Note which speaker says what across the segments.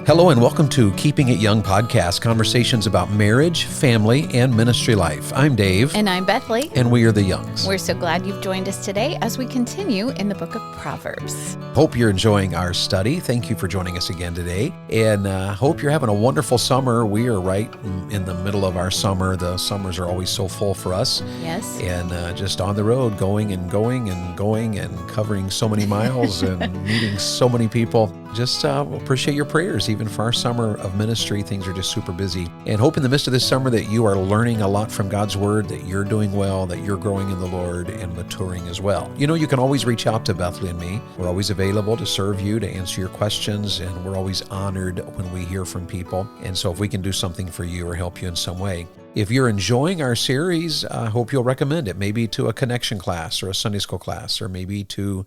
Speaker 1: Hello and welcome to Keeping It Young podcast, conversations about marriage, family, and ministry life. I'm Dave.
Speaker 2: And I'm Bethany.
Speaker 1: And we are the Youngs.
Speaker 2: We're so glad you've joined us today as we continue in the book of Proverbs.
Speaker 1: Hope you're enjoying our study. Thank you for joining us again today. And hope you're having a wonderful summer. We are right in the middle of our summer. The summers are always so full for us.
Speaker 2: Yes.
Speaker 1: And just on the road, going and covering so many miles and meeting so many people. Just appreciate your prayers. Even for our summer of ministry, things are just super busy. And hope in the midst of this summer that you are learning a lot from God's Word, that you're doing well, that you're growing in the Lord and maturing as well. You know, you can always reach out to Bethany and me. We're always available to serve you, to answer your questions, and we're always honored when we hear from people. And so if we can do something for you or help you in some way, if you're enjoying our series, I hope you'll recommend it, maybe to a connection class or a Sunday school class, or maybe to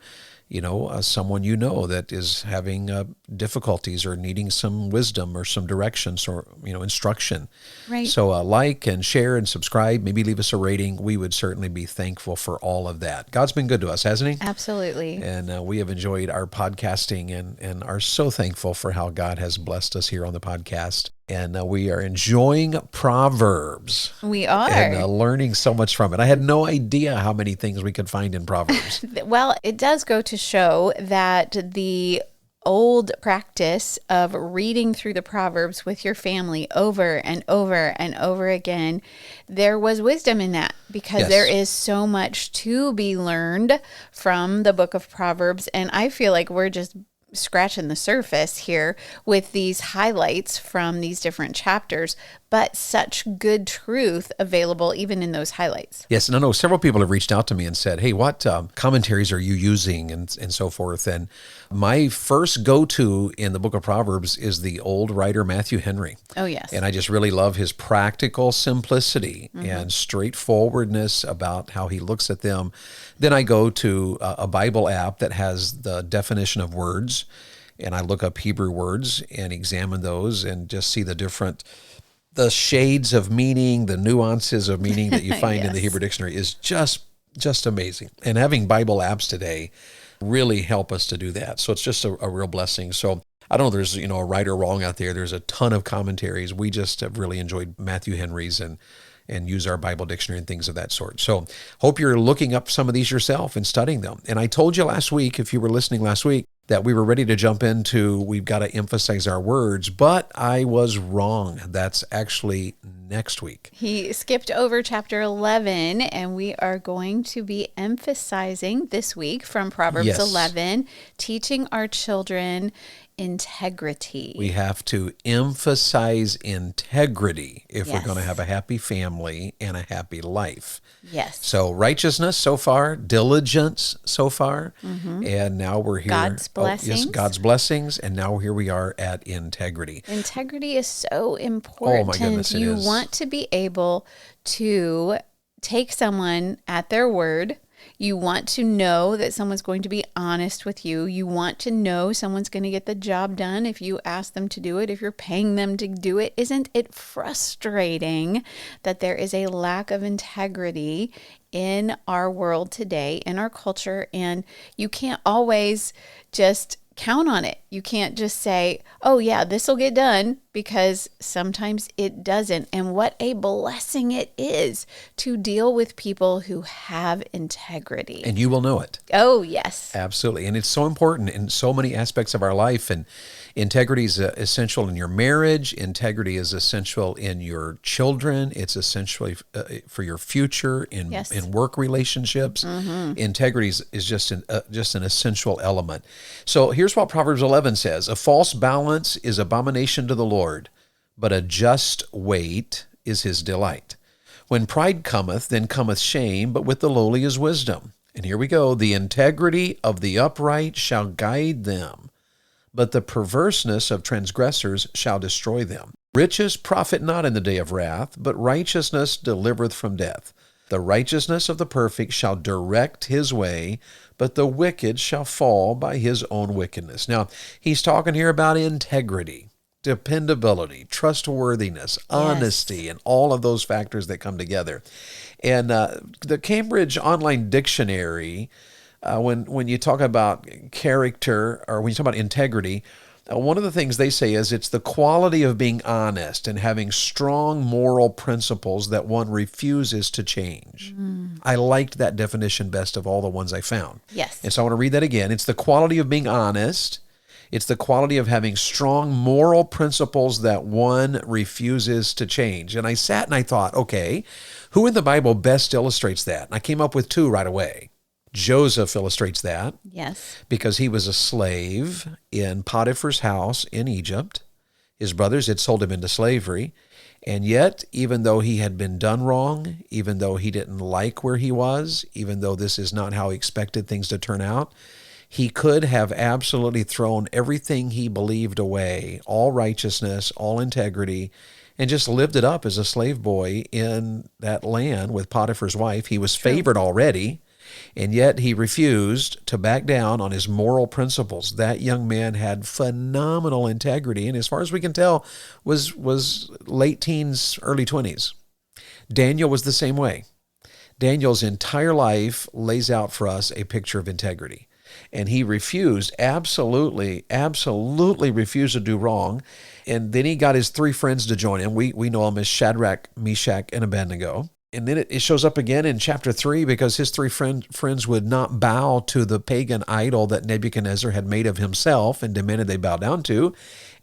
Speaker 1: someone that is having difficulties or needing some wisdom or some directions or, instruction.
Speaker 2: Right.
Speaker 1: So like and share and subscribe, maybe leave us a rating. We would certainly be thankful for all of that. God's been good to us, hasn't he?
Speaker 2: Absolutely.
Speaker 1: And we have enjoyed our podcasting and are so thankful for how God has blessed us here on the podcast. And we are enjoying Proverbs.
Speaker 2: We are.
Speaker 1: And learning so much from it. I had no idea how many things we could find in Proverbs.
Speaker 2: Well, it does go to show that the old practice of reading through the Proverbs with your family over and over and over again, there was wisdom in that because
Speaker 1: Yes.
Speaker 2: There is so much to be learned from the book of Proverbs. And I feel like we're just scratching the surface here with these highlights from these different chapters, but such good truth available even in those highlights.
Speaker 1: Yes, and I know several people have reached out to me and said, hey, what commentaries are you using and so forth? And my first go-to in the book of Proverbs is the old writer Matthew Henry.
Speaker 2: Oh, yes.
Speaker 1: And I just really love his practical simplicity and straightforwardness about how he looks at them. Then I go to a Bible app that has the definition of words, and I look up Hebrew words and examine those and just see the shades of meaning, the nuances of meaning that you find in the
Speaker 2: Yes.
Speaker 1: Hebrew dictionary is just amazing. And having Bible apps today really help us to do that. So it's just a real blessing. So I don't know if there's a right or wrong out there. There's a ton of commentaries. We just have really enjoyed Matthew Henry's and use our Bible dictionary and things of that sort. So hope you're looking up some of these yourself and studying them. And I told you last week, if you were listening last week, that we were ready to jump into, we've got to emphasize our words, but I was wrong. That's actually next week.
Speaker 2: He skipped over chapter 11, and we are going to be emphasizing this week from Proverbs
Speaker 1: Yes.
Speaker 2: 11, teaching our children integrity.
Speaker 1: We have to emphasize integrity if we're
Speaker 2: Yes.
Speaker 1: going to have a happy family and a happy life.
Speaker 2: Yes.
Speaker 1: So righteousness so far, diligence so far, and now we're here.
Speaker 2: God's blessings.
Speaker 1: God's blessings, and now here we are at integrity.
Speaker 2: Integrity is so important.
Speaker 1: Oh my goodness, it
Speaker 2: You
Speaker 1: is.
Speaker 2: want to be able to take someone at their word. You want to know that someone's going to be honest with you. You want to know someone's going to get the job done if you ask them to do it, if you're paying them to do it. Isn't it frustrating that there is a lack of integrity in our world today, in our culture, and you can't always just count on it. You can't just say, oh yeah, this will get done, because sometimes it doesn't. And what a blessing it is to deal with people who have integrity.
Speaker 1: And you will know it.
Speaker 2: Oh, yes.
Speaker 1: Absolutely. And it's so important in so many aspects of our life. And integrity is essential in your marriage. Integrity is essential in your children. It's essentially for your future in
Speaker 2: Yes.
Speaker 1: in work relationships. Integrity is just an essential element. So here's what Proverbs 11 says. A false balance is abomination to the Lord, but a just weight is his delight. When pride cometh, then cometh shame, but with the lowly is wisdom. And here we go. The integrity of the upright shall guide them, but the perverseness of transgressors shall destroy them. Riches profit not in the day of wrath, but righteousness delivereth from death. The righteousness of the perfect shall direct his way, but the wicked shall fall by his own wickedness. Now, he's talking here about integrity, dependability, trustworthiness, honesty, and all of those factors that come together. And the Cambridge Online Dictionary, when you talk about character, or when you talk about integrity, One of the things they say is it's the quality of being honest and having strong moral principles that one refuses to change. I liked that definition best of all the ones I found.
Speaker 2: Yes.
Speaker 1: And so I want to read that again. It's the quality of being honest. It's the quality of having strong moral principles that one refuses to change. And I sat and I thought, okay, who in the Bible best illustrates that? And I came up with two right away. Joseph illustrates that.
Speaker 2: Yes.
Speaker 1: Because he was a slave in Potiphar's house in Egypt. His brothers had sold him into slavery. And yet, even though he had been done wrong, even though he didn't like where he was, even though this is not how he expected things to turn out, he could have absolutely thrown everything he believed away, all righteousness, all integrity, and just lived it up as a slave boy in that land with Potiphar's wife. He was favored already. And yet he refused to back down on his moral principles. That young man had phenomenal integrity, and as far as we can tell, was late teens, early 20s. Daniel was the same way. Daniel's entire life lays out for us a picture of integrity. And he refused, absolutely refused to do wrong. And then he got his three friends to join him. We know them as Shadrach, Meshach, and Abednego. And then it shows up again in chapter 3 because his three friends would not bow to the pagan idol that Nebuchadnezzar had made of himself and demanded they bow down to.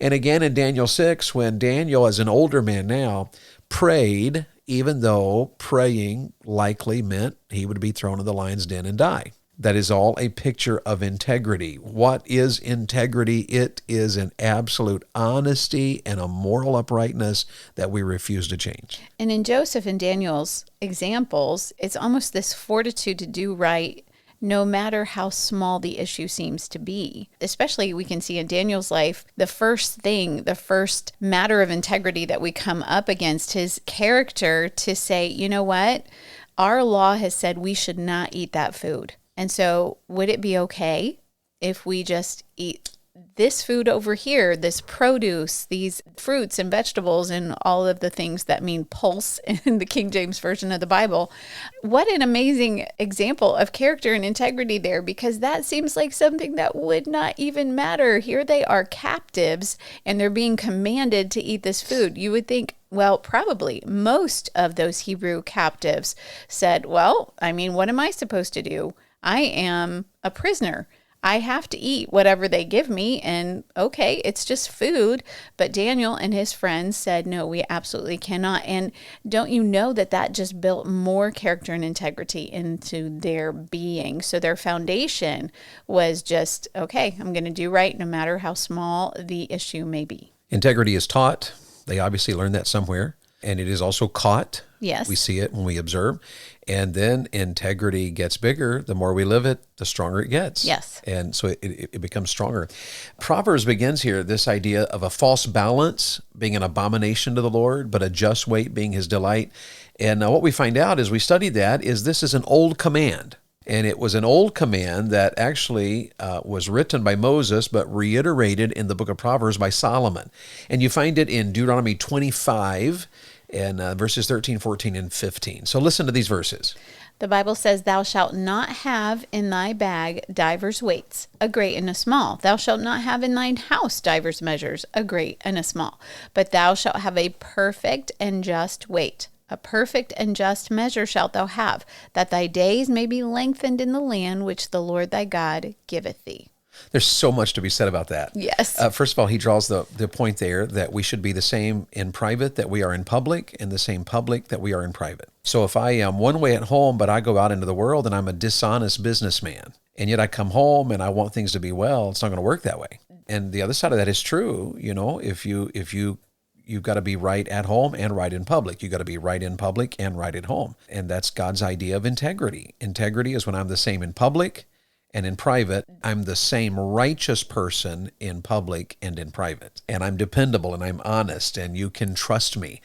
Speaker 1: And again in Daniel 6, when Daniel, as an older man now, prayed, even though praying likely meant he would be thrown in the lion's den and die. That is all a picture of integrity. What is integrity? It is an absolute honesty and a moral uprightness that we refuse to change.
Speaker 2: And in Joseph and Daniel's examples, it's almost this fortitude to do right no matter how small the issue seems to be. Especially we can see in Daniel's life, the first matter of integrity that we come up against, his character to say, you know what? Our law has said we should not eat that food. And so would it be okay if we just eat this food over here, this produce, these fruits and vegetables and all of the things that mean pulse in the King James Version of the Bible? What an amazing example of character and integrity there, because that seems like something that would not even matter. Here they are captives and they're being commanded to eat this food. You would think, well, probably most of those Hebrew captives said, well, I mean, what am I supposed to do? I am a prisoner. I have to eat whatever they give me, and okay, it's just food. But Daniel and his friends said, no, we absolutely cannot. And don't you know that just built more character and integrity into their being? So their foundation was just, okay, I'm going to do right no matter how small the issue may be.
Speaker 1: Integrity is taught. They obviously learned that somewhere. And it is also caught.
Speaker 2: Yes.
Speaker 1: We see it when we observe. And then integrity gets bigger. The more we live it, the stronger it gets.
Speaker 2: Yes.
Speaker 1: And so it becomes stronger. Proverbs begins here, this idea of a false balance being an abomination to the Lord, but a just weight being his delight. And what we find out as we study that is this is an old command. And it was an old command that actually was written by Moses, but reiterated in the book of Proverbs by Solomon. And you find it in Deuteronomy 25 and verses 13, 14, and 15. So listen to these verses.
Speaker 2: The Bible says, thou shalt not have in thy bag divers weights, a great and a small. Thou shalt not have in thine house divers measures, a great and a small. But thou shalt have a perfect and just weight. A perfect and just measure shalt thou have, that thy days may be lengthened in the land which the Lord thy God giveth thee.
Speaker 1: There's so much to be said about that.
Speaker 2: Yes.
Speaker 1: First of all, he draws the point there that we should be the same in private that we are in public, and the same public that we are in private. So if I am one way at home, but I go out into the world and I'm a dishonest businessman, and yet I come home and I want things to be well, it's not going to work that way. And the other side of that is true. You know, if you've got to be right at home and right in public. You've got to be right in public and right at home. And that's God's idea of integrity. Integrity is when I'm the same in public and in private. I'm the same righteous person in public and in private. And I'm dependable and I'm honest and you can trust me.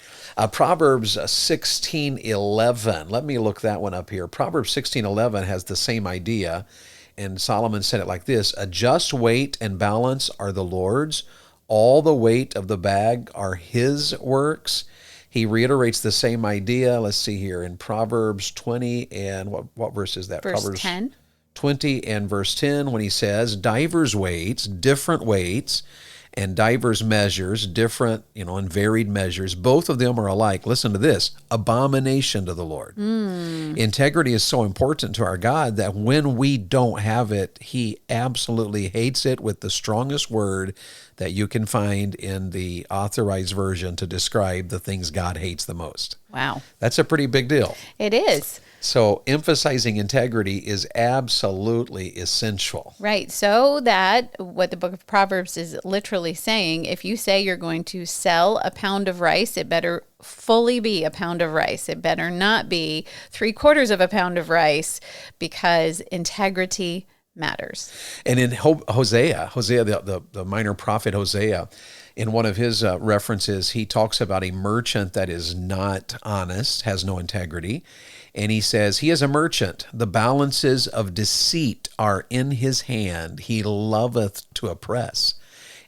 Speaker 1: Proverbs 16:11. Let me look that one up here. Proverbs 16:11 has the same idea. And Solomon said it like this: a just weight and balance are the Lord's. All the weight of the bag are his works. He reiterates the same idea. Let's see here in Proverbs 20 and what verse is that?
Speaker 2: Verse
Speaker 1: Proverbs
Speaker 2: 10.
Speaker 1: 20 and verse 10 when he says, divers weights, different weights, and divers measures, different, and varied measures, both of them are alike. Listen to this, abomination to the Lord. Integrity is so important to our God that when we don't have it, he absolutely hates it with the strongest word that you can find in the authorized version to describe the things God hates the most.
Speaker 2: Wow.
Speaker 1: That's a pretty big deal.
Speaker 2: It is.
Speaker 1: So emphasizing integrity is absolutely essential.
Speaker 2: Right. So that what the book of Proverbs is literally saying, if you say you're going to sell a pound of rice, it better fully be a pound of rice. It better not be 3/4 of a pound of rice, because integrity matters.
Speaker 1: And in Hosea, the minor prophet Hosea, in one of his references, he talks about a merchant that is not honest, has no integrity. And he says, he is a merchant. The balances of deceit are in his hand. He loveth to oppress.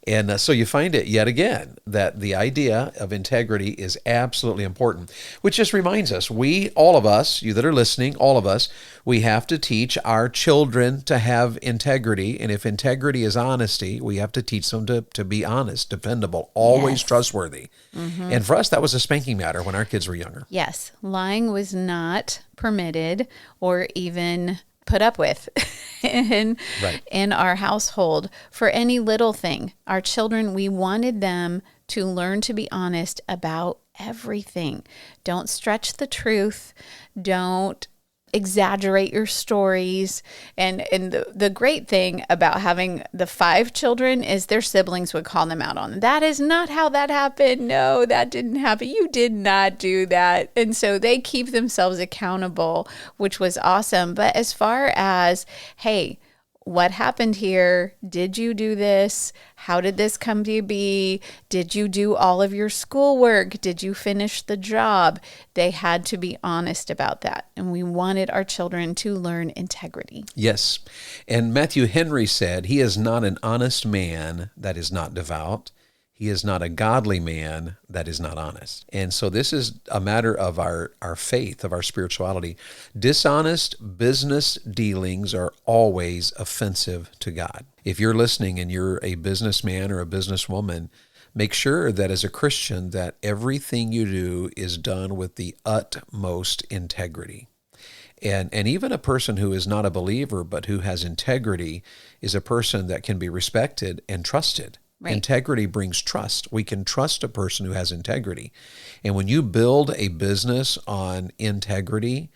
Speaker 1: And so you find it yet again that the idea of integrity is absolutely important, which just reminds us, all of us, you that are listening, all of us, we have to teach our children to have integrity. And if integrity is honesty, we have to teach them to be honest, dependable, always trustworthy. And for us, that was a spanking matter when our kids were younger.
Speaker 2: Yes. Lying was not permitted or even put up with in our household for any little thing. Our children, we wanted them to learn to be honest about everything. Don't stretch the truth. Don't exaggerate your stories. And the great thing about having the 5 children is their siblings would call them out on, that is not how that happened. No, that didn't happen. You did not do that. And so they keep themselves accountable, which was awesome. But as far as, hey, what happened here? Did you do this? How did this come to be? Did you do all of your schoolwork? Did you finish the job? They had to be honest about that. And we wanted our children to learn integrity.
Speaker 1: Yes. And Matthew Henry said, he is not an honest man that is not devout. He is not a godly man that is not honest. And so this is a matter of our faith, of our spirituality. Dishonest business dealings are always offensive to God. If you're listening and you're a businessman or a businesswoman, make sure that as a Christian that everything you do is done with the utmost integrity. And even a person who is not a believer but who has integrity is a person that can be respected and trusted. Right. Integrity brings trust. We can trust a person who has integrity. And when you build a business on integrity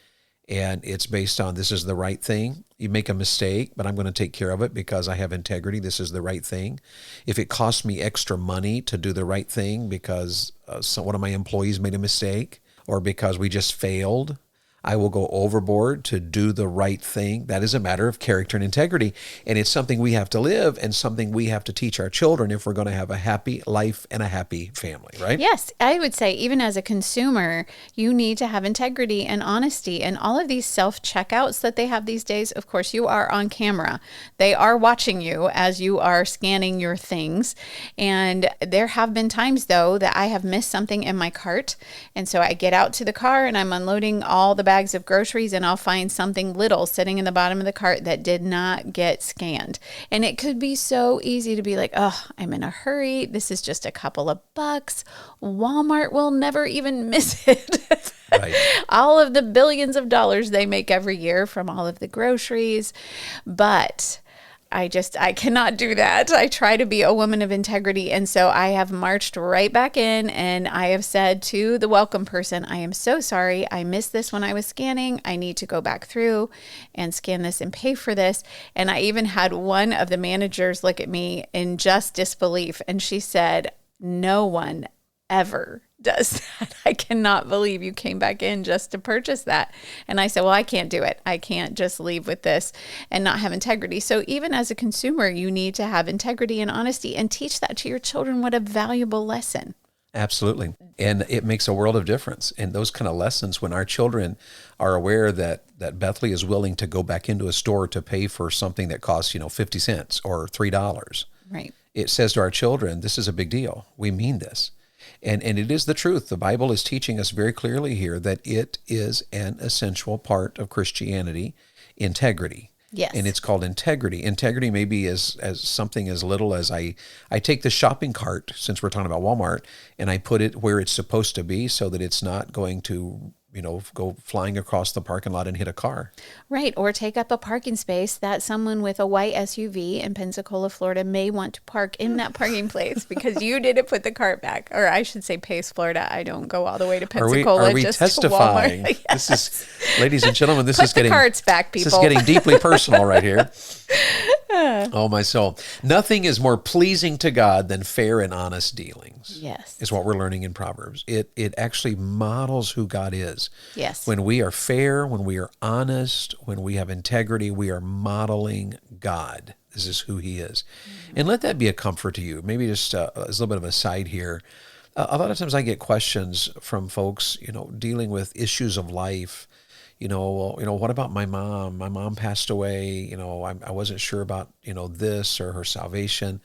Speaker 1: and it's based on this is the right thing, you make a mistake, but I'm going to take care of it because I have integrity. This is the right thing. If it costs me extra money to do the right thing because one of my employees made a mistake or because we just failed, I will go overboard to do the right thing. That is a matter of character and integrity. And it's something we have to live and something we have to teach our children if we're going to have a happy life and a happy family, right?
Speaker 2: Yes. I would say even as a consumer, you need to have integrity and honesty. And all of these self-checkouts that they have these days, of course, you are on camera. They are watching you as you are scanning your things. And there have been times, though, that I have missed something in my cart. And so I get out to the car and I'm unloading all the bags of groceries and I'll find something little sitting in the bottom of the cart that did not get scanned. And it could be so easy to be like, oh, I'm in a hurry. This is just a couple of bucks. Walmart will never even miss it. Right. All of the billions of dollars they make every year from all of the groceries. But I cannot do that. I try to be a woman of integrity. And so I have marched right back in and I have said to the welcome person, I am so sorry. I missed this when I was scanning. I need to go back through and scan this and pay for this. And I even had one of the managers look at me in just disbelief. And she said, no one ever does that. I cannot believe you came back in just to purchase that. And I said, well, I can't do it. I can't just leave with this and not have integrity. So even as a consumer, you need to have integrity and honesty and teach that to your children. What a valuable lesson.
Speaker 1: Absolutely. And it makes a world of difference. And those kind of lessons, when our children are aware that Bethany is willing to go back into a store to pay for something that costs, 50 cents or $3.
Speaker 2: Right.
Speaker 1: It says to our children, this is a big deal. We mean this. And it is the truth. The Bible is teaching us very clearly here that it is an essential part of Christianity, integrity.
Speaker 2: Yes.
Speaker 1: And it's called integrity. Integrity may be as something as little as I take the shopping cart, since we're talking about Walmart, and I put it where it's supposed to be so that it's not going to, go flying across the parking lot and hit a car.
Speaker 2: Right. Or take up a parking space that someone with a white SUV in Pensacola, Florida may want to park in that parking place because you didn't put the cart back. Or I should say Pace, Florida. I don't go all the way to Pensacola.
Speaker 1: Are we
Speaker 2: just
Speaker 1: testifying?
Speaker 2: To Walmart. Yes.
Speaker 1: This is, ladies and gentlemen,
Speaker 2: Put the carts back, people.
Speaker 1: This is getting deeply personal right here. Oh, my soul. Nothing is more pleasing to God than fair and honest dealings.
Speaker 2: Yes.
Speaker 1: Is what we're learning in Proverbs. It actually models who God is.
Speaker 2: Yes.
Speaker 1: When we are fair, when we are honest, when we have integrity, we are modeling God. This is who he is. Mm-hmm. And let that be a comfort to you. Maybe just as a little bit of a side here. A lot of times I get questions from folks, dealing with issues of life. What about my mom? My mom passed away. I wasn't sure about, this or her salvation.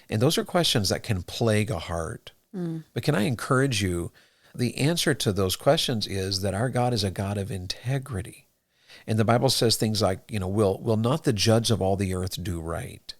Speaker 1: And those are questions that can plague a heart. Mm. But can I encourage you, the answer to those questions is that our God is a God of integrity. And the Bible says things like, will not the judge of all the earth do right?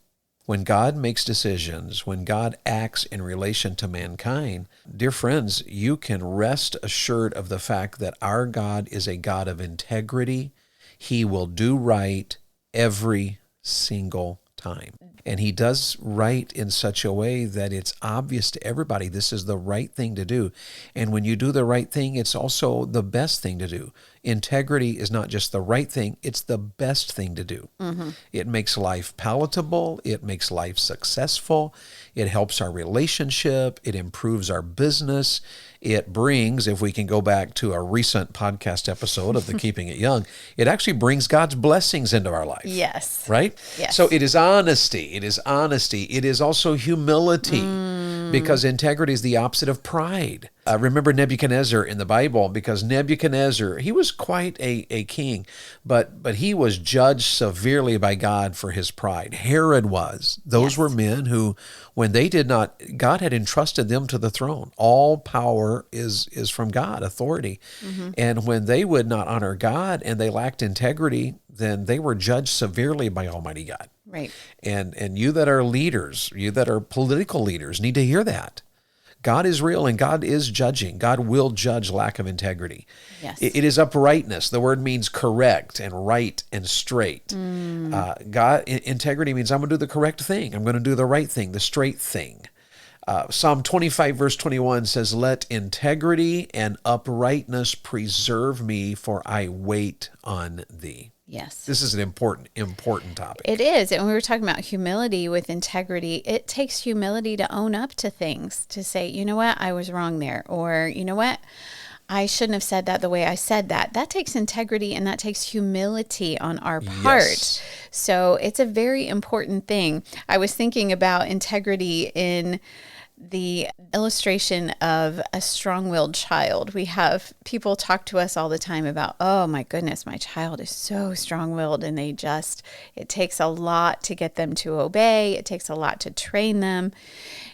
Speaker 1: When God makes decisions, when God acts in relation to mankind, dear friends, you can rest assured of the fact that our God is a God of integrity. He will do right every single time. And he does right in such a way that it's obvious to everybody this is the right thing to do. And when you do the right thing, it's also the best thing to do. Integrity is not just the right thing, it's the best thing to do. Mm-hmm. It makes life palatable. It makes life successful. It helps our relationship. It improves our business. It brings, if we can go back to a recent podcast episode of the Keeping It Young, it actually brings God's blessings into our life.
Speaker 2: Yes.
Speaker 1: Right?
Speaker 2: Yes.
Speaker 1: So it is honesty. It is honesty. It is also humility, because integrity is the opposite of pride. Remember Nebuchadnezzar in the Bible, because Nebuchadnezzar, he was quite a king, but he was judged severely by God for his pride. Herod was. Those were men who, when they did not, God had entrusted them to the throne. All power is from God, authority. Mm-hmm. And when they would not honor God and they lacked integrity, then they were judged severely by Almighty God.
Speaker 2: Right.
Speaker 1: And you that are leaders, you that are political leaders, need to hear that. God is real and God is judging. God will judge lack of integrity.
Speaker 2: Yes.
Speaker 1: It is uprightness. The word means correct and right and straight. Integrity means I'm going to do the correct thing. I'm going to do the right thing, the straight thing. Psalm 25 verse 21 says, "Let integrity and uprightness preserve me, for I wait on thee."
Speaker 2: Yes.
Speaker 1: This is an important topic.
Speaker 2: It is. And we were talking about humility with integrity. It takes humility to own up to things, to say, you know what, I was wrong there. Or, you know what, I shouldn't have said that the way I said that. That takes integrity and that takes humility on our part. Yes. So it's a very important thing. I was thinking about integrity in the illustration of a strong-willed child. We have people talk to us all the time about, oh my goodness, my child is so strong-willed, and it takes a lot to get them to obey. It takes a lot to train them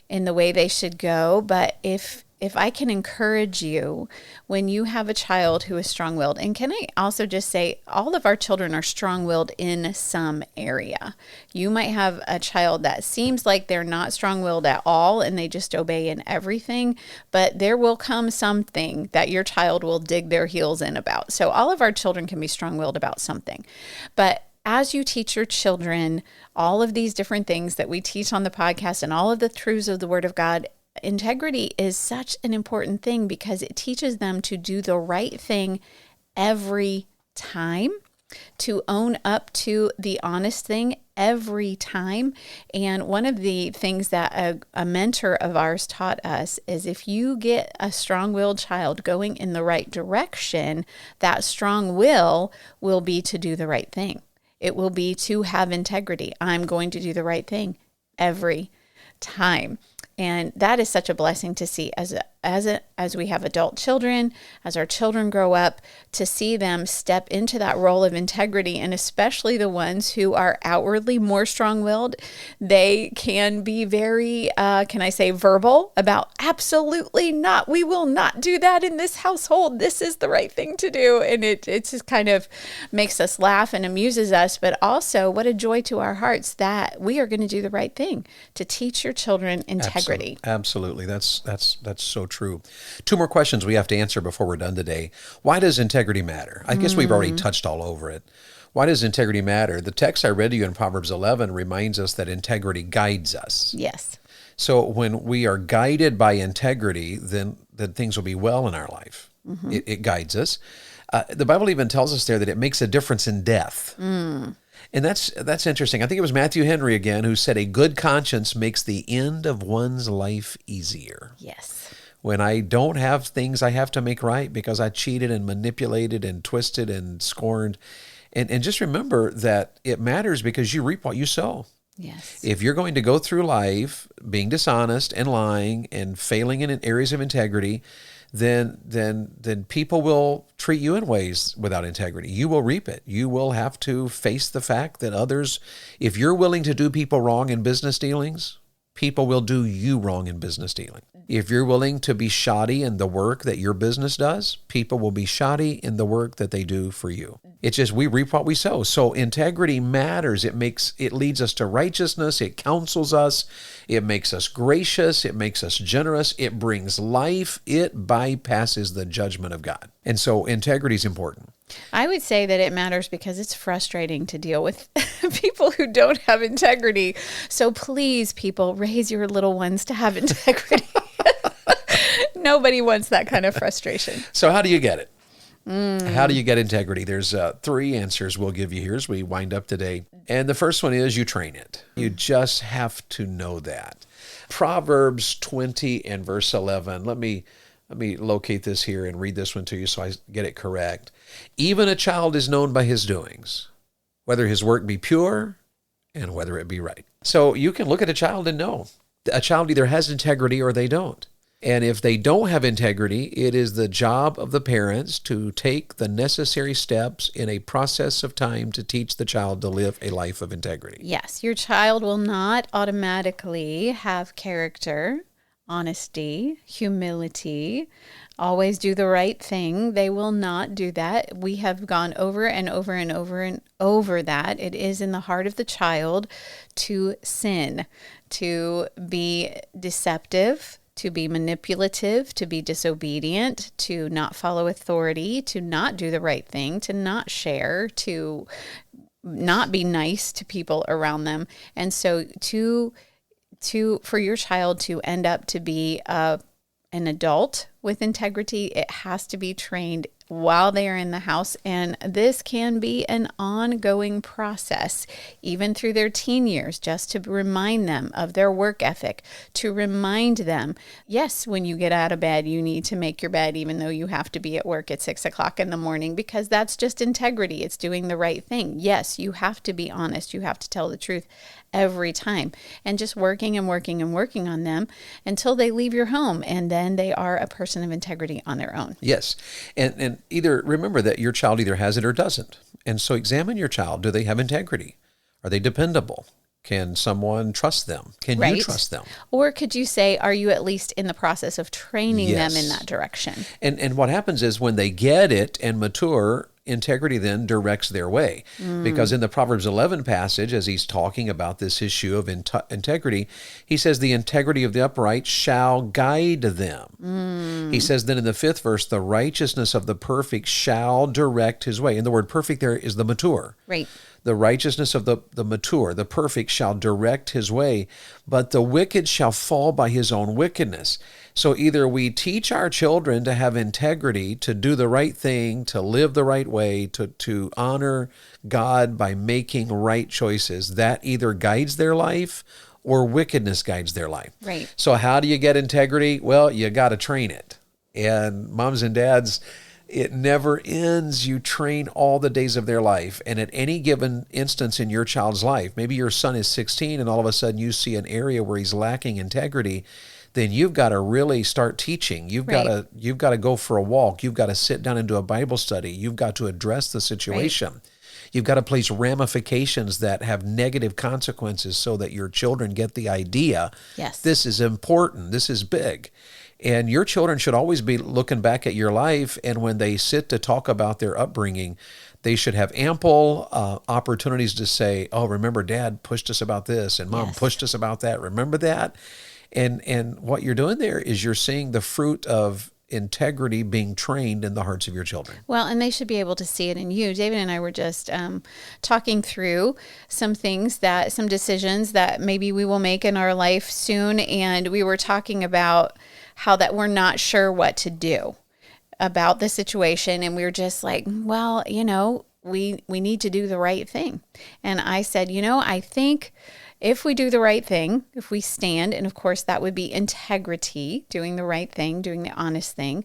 Speaker 2: in the way they should go. But if I can encourage you, when you have a child who is strong-willed, and can I also just say, all of our children are strong-willed in some area. You might have a child that seems like they're not strong-willed at all, and they just obey in everything, but there will come something that your child will dig their heels in about. So all of our children can be strong-willed about something. But as you teach your children all of these different things that we teach on the podcast and all of the truths of the Word of God, integrity is such an important thing because it teaches them to do the right thing every time, to own up to the honest thing every time. And one of the things that a mentor of ours taught us is if you get a strong-willed child going in the right direction, that strong will be to do the right thing. It will be to have integrity. I'm going to do the right thing every time. And that is such a blessing to see as as we have adult children, as our children grow up, to see them step into that role of integrity, and especially the ones who are outwardly more strong-willed, they can be very, can I say, verbal about absolutely not. We will not do that in this household. This is the right thing to do. And it just kind of makes us laugh and amuses us, but also what a joy to our hearts that we are going to do the right thing to teach your children integrity.
Speaker 1: Absolutely. That's so true. Two more questions we have to answer before we're done today. Why does integrity matter? I guess we've already touched all over it. Why does integrity matter? The text I read to you in Proverbs 11 reminds us that integrity guides us.
Speaker 2: Yes.
Speaker 1: So when we are guided by integrity, then things will be well in our life. It guides us. The Bible even tells us there that it makes a difference in death. And that's interesting. I think it was Matthew Henry again who said, a good conscience makes the end of one's life easier.
Speaker 2: Yes.
Speaker 1: When I don't have things I have to make right because I cheated and manipulated and twisted and scorned. And just remember that it matters because you reap what you sow.
Speaker 2: Yes.
Speaker 1: If you're going to go through life being dishonest and lying and failing in areas of integrity, then people will treat you in ways without integrity. You will reap it. You will have to face the fact that others, if you're willing to do people wrong in business dealings, people will do you wrong in business dealing. If you're willing to be shoddy in the work that your business does, people will be shoddy in the work that they do for you. It's just we reap what we sow. So integrity matters. It leads us to righteousness. It counsels us. It makes us gracious. It makes us generous. It brings life. It bypasses the judgment of God. And so integrity is important.
Speaker 2: I would say that it matters because it's frustrating to deal with people who don't have integrity. So please, people, raise your little ones to have integrity. Nobody wants that kind of frustration.
Speaker 1: So how do you get it? How do you get integrity? There's three answers we'll give you here as we wind up today. And the first one is you train it. You just have to know that. Proverbs 20 and verse 11. Let me locate this here and read this one to you so I get it correct. Even a child is known by his doings, whether his work be pure and whether it be right. So you can look at a child and know. A child either has integrity or they don't. And if they don't have integrity, it is the job of the parents to take the necessary steps in a process of time to teach the child to live a life of integrity.
Speaker 2: Yes, your child will not automatically have character, honesty, humility, always do the right thing. They will not do that. We have gone over and over and over and over that. It is in the heart of the child to sin, to be deceptive, to be manipulative, to be disobedient, to not follow authority, to not do the right thing, to not share, to not be nice to people around them. And so for your child to end up to be an adult with integrity, it has to be trained while they are in the house. And this can be an ongoing process, even through their teen years, just to remind them of their work ethic, to remind them, yes, when you get out of bed, you need to make your bed, even though you have to be at work at 6 o'clock in the morning, because that's just integrity. It's doing the right thing. Yes, you have to be honest. You have to tell the truth every time, and just working and working and working on them until they leave your home, and then they are a person of integrity on their own.
Speaker 1: Yes. And either remember that your child either has it or doesn't. And so examine your child. Do they have integrity? Are they dependable? Can someone trust them? Can
Speaker 2: Right.
Speaker 1: you trust them?
Speaker 2: Or could you say, are you at least in the process of training
Speaker 1: Yes.
Speaker 2: them in that direction?
Speaker 1: And what happens is when they get it and mature, integrity then directs their way. Because in the Proverbs 11 passage, as he's talking about this issue of integrity, he says, the integrity of the upright shall guide them. He says then in the 5th verse, the righteousness of the perfect shall direct his way. And the word perfect there is the mature.
Speaker 2: Right.
Speaker 1: The righteousness of the mature, the perfect, shall direct his way, but the wicked shall fall by his own wickedness. So either we teach our children to have integrity, to do the right thing, to live the right way, to honor God by making right choices. That either guides their life or wickedness guides their life.
Speaker 2: Right.
Speaker 1: So how do you get integrity? Well, you got to train it. And moms and dads, it never ends. You train all the days of their life. And at any given instance in your child's life, maybe your son is 16 and all of a sudden you see an area where he's lacking integrity, then you've got to really start teaching. You've got to go for a walk. You've got to sit down and do a Bible study. You've got to address the situation. Right. You've got to place ramifications that have negative consequences so that your children get the idea.
Speaker 2: Yes.
Speaker 1: This is important. This is big. And your children should always be looking back at your life, and when they sit to talk about their upbringing, they should have ample opportunities to say, oh, remember Dad pushed us about this, and Mom pushed us about that. Remember that? And what you're doing there is you're seeing the fruit of integrity being trained in the hearts of your children.
Speaker 2: Well, and they should be able to see it in you. David and I were just talking through some decisions that maybe we will make in our life soon. And we were talking about how that we're not sure what to do about the situation. And we were just like, well, we need to do the right thing. And I said, I think if we do the right thing, if we stand, and of course that would be integrity, doing the right thing, doing the honest thing,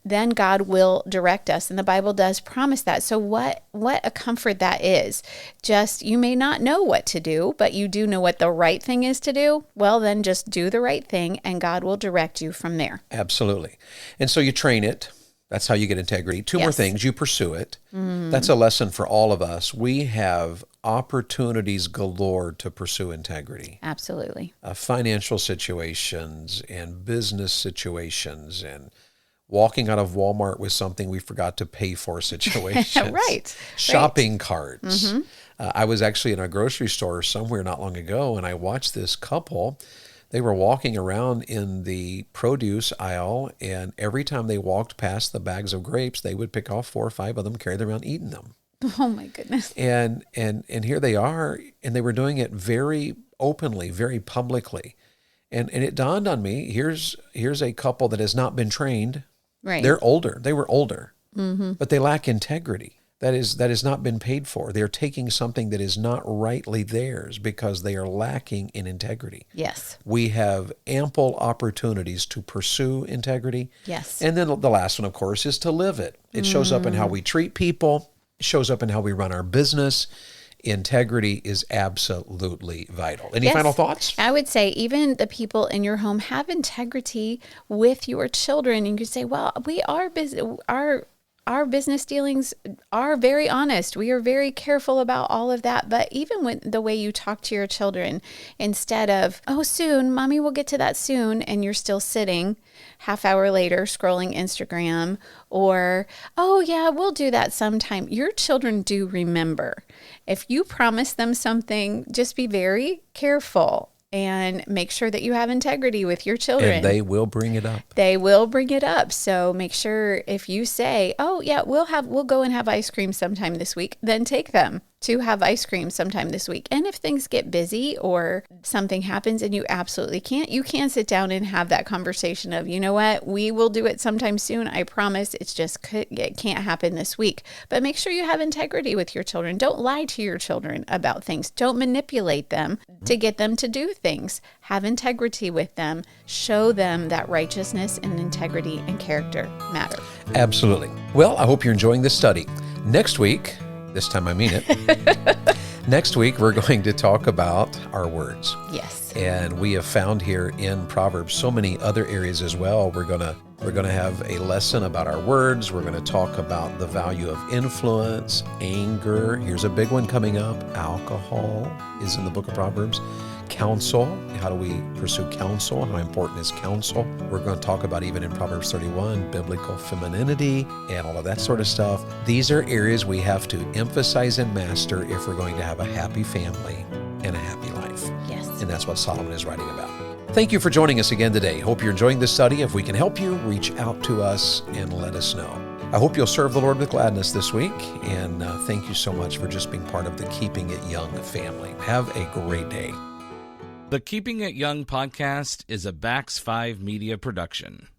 Speaker 2: then God will direct us. And the Bible does promise that. So what a comfort that is. Just, you may not know what to do, but you do know what the right thing is to do. Well, then just do the right thing and God will direct you from there.
Speaker 1: Absolutely. And so you train it. That's how you get integrity. Two more things. You pursue it. That's a lesson for all of us. We have opportunities galore to pursue integrity.
Speaker 2: Absolutely.
Speaker 1: Financial situations and business situations and walking out of Walmart with something we forgot to pay for situations.
Speaker 2: Right.
Speaker 1: Shopping carts. I was actually in a grocery store somewhere not long ago, and I watched this couple. They were walking around in the produce aisle, and every time they walked past the bags of grapes, they would pick off 4 or 5 of them, carry them around, eating them.
Speaker 2: Oh my goodness.
Speaker 1: And here they are, and they were doing it very openly, very publicly. And it dawned on me, here's a couple that has not been trained.
Speaker 2: Right.
Speaker 1: They're older. They were older. But they lack integrity. That has not been paid for. They're taking something that is not rightly theirs because they are lacking in integrity.
Speaker 2: Yes.
Speaker 1: We have ample opportunities to pursue integrity.
Speaker 2: Yes.
Speaker 1: And then the last one, of course, is to live it. It shows up in how we treat people. It shows up in how we run our business. Integrity is absolutely vital. Any final thoughts?
Speaker 2: I would say even the people in your home have integrity with your children. You could say, well, we are busy. Our business dealings are very honest. We are very careful about all of that. But even with the way you talk to your children, instead of, oh, soon, Mommy will get to that soon, and you're still sitting half hour later scrolling Instagram, or, oh yeah, we'll do that sometime. Your children do remember. If you promise them something, just be very careful and make sure that you have integrity with your children.
Speaker 1: And they will bring it up.
Speaker 2: They will bring it up. So make sure if you say, oh yeah, we'll go and have ice cream sometime this week, then take them to have ice cream sometime this week. And if things get busy or something happens and you absolutely can't, you can sit down and have that conversation of, you know what, we will do it sometime soon. I promise. It can't happen this week. But make sure you have integrity with your children. Don't lie to your children about things. Don't manipulate them to get them to do things. Have integrity with them. Show them that righteousness and integrity and character matter.
Speaker 1: Absolutely. Well, I hope you're enjoying this study. Next week, this time I mean it. Next week, we're going to talk about our words.
Speaker 2: Yes.
Speaker 1: And we have found here in Proverbs so many other areas as well. We're going to have a lesson about our words. We're going to talk about the value of influence, anger. Here's a big one coming up. Alcohol is in the book of Proverbs. Counsel. How do we pursue counsel? How important is counsel? We're going to talk about, even in Proverbs 31, biblical femininity and all of that sort of stuff. These are areas we have to emphasize and master if we're going to have a happy family and a happy life.
Speaker 2: Yes.
Speaker 1: And that's what Solomon is writing about. Thank you for joining us again today. Hope you're enjoying this study. If we can help you, reach out to us and let us know. I hope you'll serve the Lord with gladness this week. And thank you so much for just being part of the Keeping It Young family. Have a great day.
Speaker 3: The Keeping It Young podcast is a Bax 5 Media production.